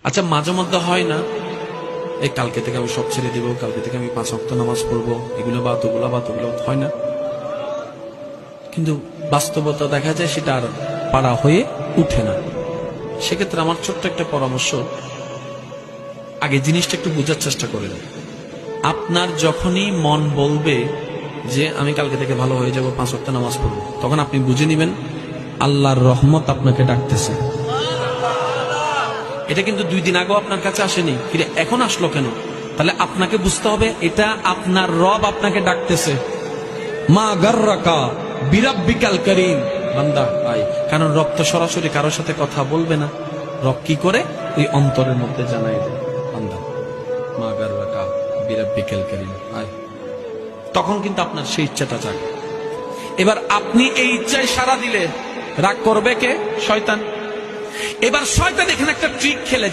আচ্ছা, মাঝে মধ্যে হয় না, এই কালকে থেকে আমি সব ছেড়ে দিব, কালকে থেকে আমি 5 ওয়াক্ত নামাজ পড়বো, এগুলো বাদ ওগুলো বাদ, ওগুলো হয় না? কিন্তু বাস্তবতা দেখা যায় সেটা আর পারা হয়ে উঠে না। সেক্ষেত্রে আমার ছোট্ট একটা পরামর্শ, আগে জিনিসটা একটু বোঝার চেষ্টা করেন। আপনার যখনই মন বলবে যে আমি কালকে থেকে ভালো হয়ে যাব, 5 ওয়াক্ত নামাজ পড়বো, তখন আপনি বুঝে নিবেন আল্লাহর রহমত আপনাকে ডাকতেছে। এটা কিন্তু 2 দিন আগেও আপনার কাছে আসেনি, ফিরে এখন আসলো কেন? তাহলে আপনাকে বুঝতে হবে এটা আপনার রব আপনাকে ডাকতেছে। মা গাররাকা বিরাব্বিকাল কারীম, বান্দা আয়। কারণ রব তো সরাসরি কারোর সাথে কথা বলবে না। রব কি করে? ওই অন্তরের মধ্যে জানাই দেয়, বান্দা মা গাররাকা বিরাব্বিকাল কারীম আয়। তখন কিন্তু আপনার সেই ইচ্ছাটা জাগে। এবার আপনি এই ইচ্ছায় সাড়া দিলে রাগ করবে কে? শয়তান। এবার শয়তান এখানে একটা ট্রিক খেলে,